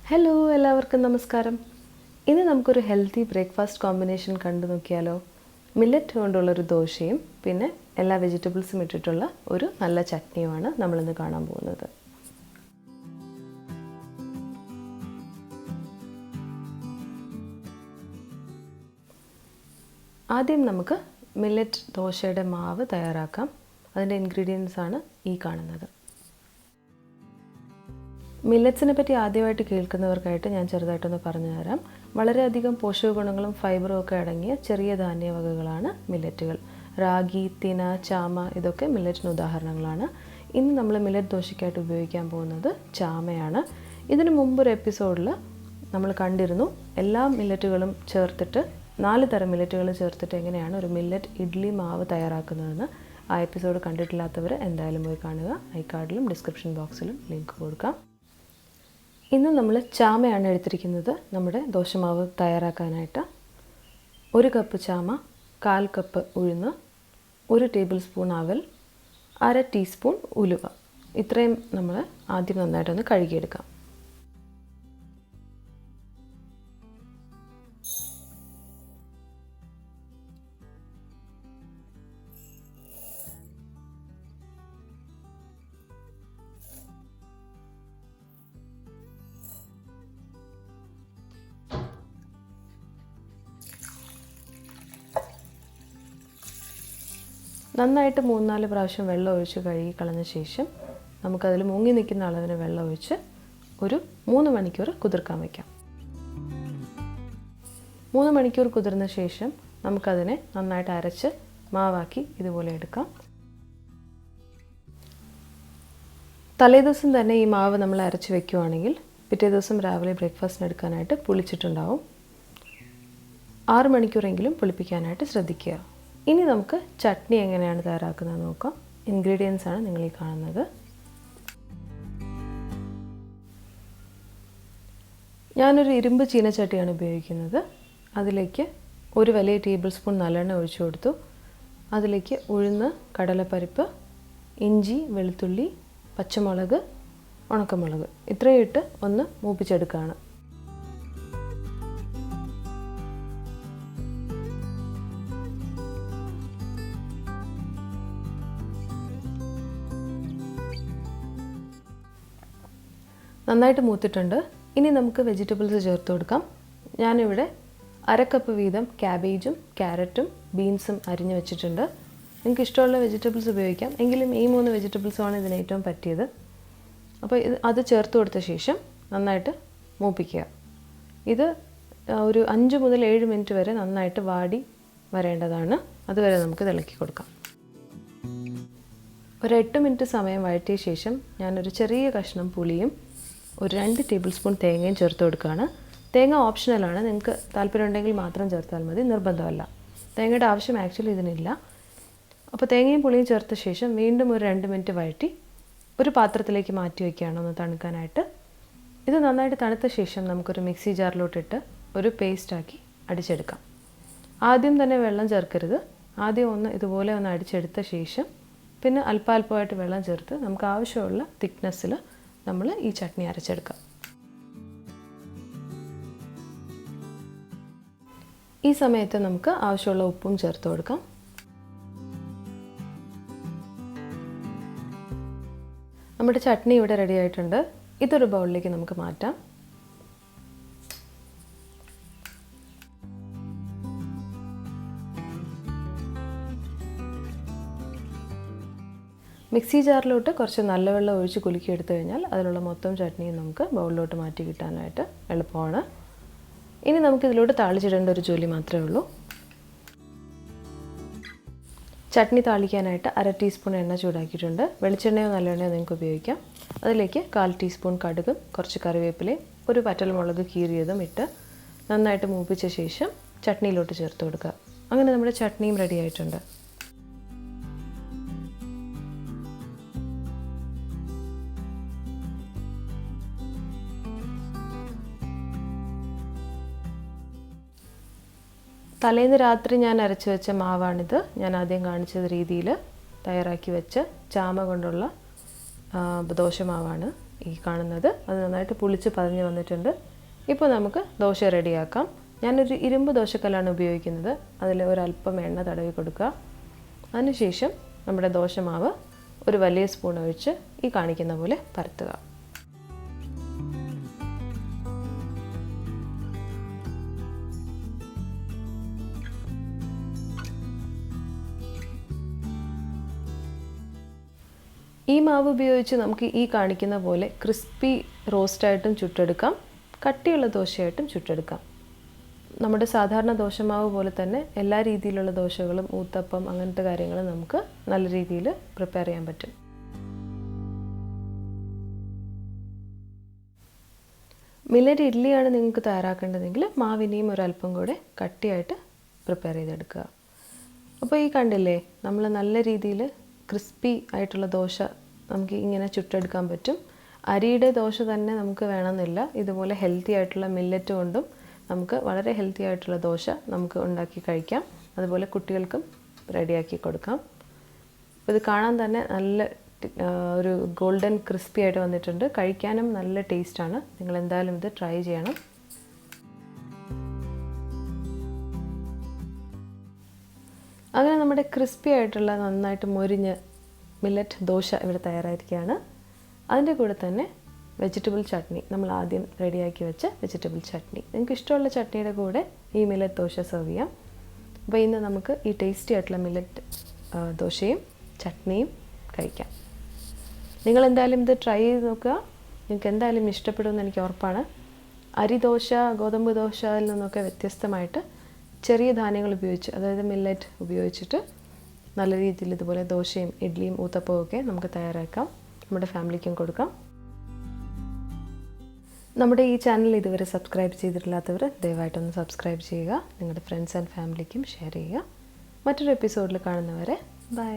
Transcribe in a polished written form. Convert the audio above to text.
Hello എല്ലാവർക്കും നമസ്കാരം. ഇന്ന് നമുക്കൊരു ഹെൽത്തി ബ്രേക്ക്ഫാസ്റ്റ് കോമ്പിനേഷൻ കണ്ടു നോക്കിയാലോ. മില്ലറ്റ് കൊണ്ടുള്ളൊരു ദോശയും പിന്നെ എല്ലാ വെജിറ്റബിൾസും ഇട്ടിട്ടുള്ള ഒരു നല്ല ചട്നിയുമാണ് നമ്മളിന്ന് കാണാൻ പോകുന്നത്. ആദ്യം നമുക്ക് മില്ലറ്റ് ദോശയുടെ മാവ് തയ്യാറാക്കാം. അതിൻ്റെ ഇൻഗ്രീഡിയൻസ് ആണ് ഈ കാണുന്നത്. മില്ലറ്റ്സിനെ പറ്റി ആദ്യമായിട്ട് കേൾക്കുന്നവർക്കായിട്ട് ഞാൻ ചെറുതായിട്ടൊന്ന് പറഞ്ഞു തരാം. വളരെയധികം പോഷക ഗുണങ്ങളും ഫൈബറും ഒക്കെ അടങ്ങിയ ചെറിയ ധാന്യവകകളാണ് മില്ലറ്റുകൾ. റാഗി, തിന, ചാമ ഇതൊക്കെ മില്ലറ്റിന് ഉദാഹരണങ്ങളാണ്. ഇന്ന് നമ്മൾ മില്ലറ്റ് ദോശയ്ക്കായിട്ട് ഉപയോഗിക്കാൻ പോകുന്നത് ചാമയാണ്. ഇതിനു മുമ്പൊരു എപ്പിസോഡിൽ നമ്മൾ കണ്ടിരുന്നു എല്ലാ മില്ലറ്റുകളും ചേർത്തിട്ട് 4 തരം മില്ലറ്റുകൾ ചേർത്തിട്ട് എങ്ങനെയാണ് ഒരു മില്ലറ്റ് ഇഡ്ഡലി മാവ് തയ്യാറാക്കുന്നതെന്ന്. ആ എപ്പിസോഡ് കണ്ടിട്ടില്ലാത്തവർ എന്തായാലും പോയി കാണുക. ഐക്കാർഡിലും ഡിസ്ക്രിപ്ഷൻ ബോക്സിലും ലിങ്ക് കൊടുക്കാം. ഇന്ന് നമ്മൾ ചാമയാണ് എടുത്തിരിക്കുന്നത് നമ്മുടെ ദോശമാവ് തയ്യാറാക്കാനായിട്ട്. 1 കപ്പ് ചാമ, 1/4 കപ്പ് ഉഴുന്ന്, 1 ടേബിൾ സ്പൂൺ അവൽ, 1/2 ടീസ്പൂൺ ഉലുവ. ഇത്രയും നമ്മൾ ആദ്യം നന്നായിട്ടൊന്ന് കഴുകിയെടുക്കാം. നന്നായിട്ട് 3-4 പ്രാവശ്യം വെള്ളം ഒഴിച്ച് കഴുകി കളഞ്ഞ ശേഷം നമുക്കതിൽ മുങ്ങി നിൽക്കുന്ന അളവിന് വെള്ളം ഒഴിച്ച് ഒരു 3 മണിക്കൂർ കുതിർക്കാൻ വയ്ക്കാം. 3 മണിക്കൂർ കുതിർന്ന ശേഷം നമുക്കതിനെ നന്നായിട്ട് അരച്ച് മാവാക്കി ഇതുപോലെ എടുക്കാം. തലേദിവസം തന്നെ ഈ മാവ് നമ്മൾ അരച്ച് വെക്കുകയാണെങ്കിൽ പിറ്റേ ദിവസം രാവിലെ ബ്രേക്ക്ഫാസ്റ്റിന് എടുക്കാനായിട്ട് പുളിച്ചിട്ടുണ്ടാവും. 6 മണിക്കൂറെങ്കിലും പുളിപ്പിക്കാനായിട്ട് ശ്രദ്ധിക്കുക. ഇനി നമുക്ക് ചട്നി എങ്ങനെയാണ് തയ്യാറാക്കുന്നത് നോക്കാം. ഇൻഗ്രീഡിയൻസ് ആണ് നിങ്ങൾ ഈ കാണുന്നത്. ഞാനൊരു ഇരുമ്പ് ചീനച്ചട്ടിയാണ് ഉപയോഗിക്കുന്നത്. അതിലേക്ക് 1 വലിയ ടേബിൾ സ്പൂൺ നല്ലെണ്ണ ഒഴിച്ചു കൊടുത്തു. അതിലേക്ക് ഉഴുന്ന്, കടലപ്പരിപ്പ്, ഇഞ്ചി, വെളുത്തുള്ളി, പച്ചമുളക്, ഉണക്കമുളക് ഇത്രയും ഇട്ട് ഒന്ന് മൂപ്പിച്ചെടുക്കുകയാണ്. നന്നായിട്ട് മൂത്തിട്ടുണ്ട്. ഇനി നമുക്ക് വെജിറ്റബിൾസ് ചേർത്ത് കൊടുക്കാം. ഞാനിവിടെ 1/2 കപ്പ് വീതം ക്യാബേജും ക്യാരറ്റും ബീൻസും അരിഞ്ഞു വെച്ചിട്ടുണ്ട്. നിങ്ങൾക്ക് ഇഷ്ടമുള്ള വെജിറ്റബിൾസ് ഉപയോഗിക്കാം. എങ്കിലും ഈ 3 വെജിറ്റബിൾസുമാണ് ഇതിന് ഏറ്റവും പറ്റിയത്. അപ്പോൾ അത് ചേർത്ത് കൊടുത്ത ശേഷം നന്നായിട്ട് മൂപ്പിക്കുക. ഇത് ഒരു 5 മുതൽ 7 മിനിറ്റ് വരെ നന്നായിട്ട് വാടി വരേണ്ടതാണ്. അതുവരെ നമുക്ക് ഇളക്കി കൊടുക്കാം. ഒരു 8 മിനിറ്റ് സമയം വഴറ്റിയ ശേഷം ഞാനൊരു ചെറിയ കഷ്ണം പുളിയും ഒരു 2 ടേബിൾ സ്പൂൺ തേങ്ങയും ചേർത്ത് കൊടുക്കുകയാണ്. തേങ്ങ ഓപ്ഷണലാണ്. നിങ്ങൾക്ക് താല്പര്യമുണ്ടെങ്കിൽ മാത്രം ചേർത്താൽ മതി, നിർബന്ധമല്ല. തേങ്ങയുടെ ആവശ്യം ആക്ച്വലി ഇതിനില്ല. അപ്പോൾ തേങ്ങയും പുളിയും ചേർത്ത ശേഷം വീണ്ടും ഒരു 2 മിനിറ്റ് വഴറ്റി ഒരു പാത്രത്തിലേക്ക് മാറ്റി വയ്ക്കുകയാണ് ഒന്ന് തണുക്കാനായിട്ട്. ഇത് നന്നായിട്ട് തണുത്ത ശേഷം നമുക്കൊരു മിക്സി ജാറിലോട്ടിട്ട് ഒരു പേസ്റ്റാക്കി അടിച്ചെടുക്കാം. ആദ്യം തന്നെ വെള്ളം ചേർക്കരുത്. ആദ്യം ഇതുപോലെ ഒന്ന് അടിച്ചെടുത്ത ശേഷം പിന്നെ അല്പാൽപ്പമായിട്ട് വെള്ളം ചേർത്ത് നമുക്ക് ആവശ്യമുള്ള തിക്നെസ്സിൽ നമ്മൾ ഈ ചട്നി അരച്ചെടുക്കാം. ഈ സമയത്ത് നമുക്ക് ആവശ്യമുള്ള ഉപ്പും ചേർത്ത് കൊടുക്കാം. നമ്മുടെ ചട്നി ഇവിടെ റെഡി ആയിട്ടുണ്ട്. ഇതൊരു ബൗളിലേക്ക് നമുക്ക് മാറ്റാം. മിക്സി ജാറിലോട്ട് കുറച്ച് നല്ല വെള്ളം ഒഴിച്ച് കുലുക്കി എടുത്തു കഴിഞ്ഞാൽ അതിലുള്ള മൊത്തം ചട്നിയും നമുക്ക് ബൗളിലോട്ട് മാറ്റി കിട്ടാനായിട്ട് എളുപ്പമാണ്. ഇനി നമുക്കിതിലോട്ട് താളിച്ചിടേണ്ട ഒരു ജോലി മാത്രമേ ഉള്ളൂ. ചട്നി താളിക്കാനായിട്ട് 1/2 ടീസ്പൂൺ എണ്ണ ചൂടാക്കിയിട്ടുണ്ട്. വെളിച്ചെണ്ണയോ നല്ലെണ്ണയോ നിങ്ങൾക്ക് ഉപയോഗിക്കാം. അതിലേക്ക് 1/4 ടീസ്പൂൺ കടുകും കുറച്ച് കറിവേപ്പിലയും ഒരു വറ്റൽമുളക് കീറിയതും ഇട്ട് നന്നായിട്ട് മൂപ്പിച്ച ശേഷം ചട്നിയിലോട്ട് ചേർത്ത് കൊടുക്കുക. അങ്ങനെ നമ്മുടെ ചട്നിയും റെഡി ആയിട്ടുണ്ട്. തലേന്ന് രാത്രി ഞാൻ അരച്ച് വെച്ച മാവാണിത്. ഞാൻ ആദ്യം കാണിച്ച രീതിയിൽ തയ്യാറാക്കി വെച്ച ചാമ കൊണ്ടുള്ള ദോശമാവാണ് ഈ കാണുന്നത്. അത് നന്നായിട്ട് പുളിച്ച് പതഞ്ഞ് വന്നിട്ടുണ്ട്. ഇപ്പോൾ നമുക്ക് ദോശ റെഡിയാക്കാം. ഞാനൊരു ഇരുമ്പ് ദോശക്കല്ലാണ് ഉപയോഗിക്കുന്നത്. അതിൽ ഒരല്പം എണ്ണ തടവി കൊടുക്കുക. അതിനുശേഷം നമ്മുടെ ദോശമാവ് ഒരു വലിയ സ്പൂൺ ഒഴിച്ച് ഈ കാണിക്കുന്ന പോലെ പരത്തുക. ഈ മാവ് ഉപയോഗിച്ച് നമുക്ക് ഈ കാണിക്കുന്ന പോലെ ക്രിസ്പി റോസ്റ്റായിട്ടും ചുട്ടെടുക്കാം, കട്ടിയുള്ള ദോശയായിട്ടും ചുട്ടെടുക്കാം. നമ്മുടെ സാധാരണ ദോശമാവ് പോലെ തന്നെ എല്ലാ രീതിയിലുള്ള ദോശകളും ഊത്തപ്പം അങ്ങനത്തെ കാര്യങ്ങളും നമുക്ക് നല്ല രീതിയിൽ പ്രിപ്പയർ ചെയ്യാൻ പറ്റും. മില്ലറ്റ് ഇഡ്ഡലിയാണ് നിങ്ങൾക്ക് തയ്യാറാക്കേണ്ടതെങ്കിൽ മാവിനെയും ഒരല്പം കൂടെ കട്ടിയായിട്ട് പ്രിപ്പയർ ചെയ്തെടുക്കുക. അപ്പോൾ ഈ കണ്ടില്ലേ, നമ്മൾ നല്ല രീതിയിൽ ക്രിസ്പി ആയിട്ടുള്ള ദോശ നമുക്ക് ഇങ്ങനെ ചുട്ടെടുക്കാൻ പറ്റും. അരിയുടെ ദോശ തന്നെ നമുക്ക് വേണമെന്നില്ല. ഇതുപോലെ ഹെൽത്തി ആയിട്ടുള്ള മില്ലറ്റ് കൊണ്ടും നമുക്ക് വളരെ ഹെൽത്തി ആയിട്ടുള്ള ദോശ നമുക്ക് ഉണ്ടാക്കി കഴിക്കാം. അതുപോലെ കുട്ടികൾക്കും റെഡിയാക്കി കൊടുക്കാം. ഇത് കാണാൻ തന്നെ നല്ല ഒരു ഗോൾഡൻ ക്രിസ്പി ആയിട്ട് വന്നിട്ടുണ്ട്. കഴിക്കാനും നല്ല ടേസ്റ്റാണ്. നിങ്ങൾ എന്തായാലും ഇത് ട്രൈ ചെയ്യണം. അങ്ങനെ നമ്മുടെ ക്രിസ്പി ആയിട്ടുള്ള നന്നായിട്ട് മൊരിഞ്ഞ് മില്ലറ്റ് ദോശ ഇവിടെ തയ്യാറായിരിക്കുകയാണ്. അതിൻ്റെ കൂടെ തന്നെ വെജിറ്റബിൾ ചട്നി, നമ്മൾ ആദ്യം റെഡിയാക്കി വെച്ച വെജിറ്റബിൾ ചട്നി, നിങ്ങൾക്ക് ഇഷ്ടമുള്ള ചട്നിയുടെ കൂടെ ഈ മില്ലറ്റ് ദോശ സെർവ് ചെയ്യാം. അപ്പോൾ ഇന്ന് നമുക്ക് ഈ ടേസ്റ്റി ആയിട്ടുള്ള മില്ലറ്റ് ദോശയും ചട്നിയും കഴിക്കാം. നിങ്ങൾ എന്തായാലും ഇത് ട്രൈ ചെയ്ത് നോക്കുക. നിങ്ങൾക്ക് എന്തായാലും ഇഷ്ടപ്പെടുമെന്ന് എനിക്ക് ഉറപ്പാണ്. അരിദോശ, ഗോതമ്പ് ദോശയിൽ നിന്നൊക്കെ വ്യത്യസ്തമായിട്ട് ചെറിയ ധാന്യങ്ങൾ ഉപയോഗിച്ച്, അതായത് മില്ലറ്റ് ഉപയോഗിച്ചിട്ട് നല്ല രീതിയിൽ ഇതുപോലെ ദോശയും ഇഡ്ഡലിയും ഊത്തപ്പവും ഒക്കെ നമുക്ക് തയ്യാറാക്കാം, നമ്മുടെ ഫാമിലിക്കും കൊടുക്കാം. നമ്മുടെ ഈ ചാനൽ ഇതുവരെ സബ്സ്ക്രൈബ് ചെയ്തിട്ടില്ലാത്തവർ ദയവായിട്ടൊന്ന് സബ്സ്ക്രൈബ് ചെയ്യുക. നിങ്ങളുടെ ഫ്രണ്ട്സ് ആൻഡ് ഫാമിലിക്കും ഷെയർ ചെയ്യുക. മറ്റൊരു എപ്പിസോഡിൽ കാണുന്നവരെ ബൈ.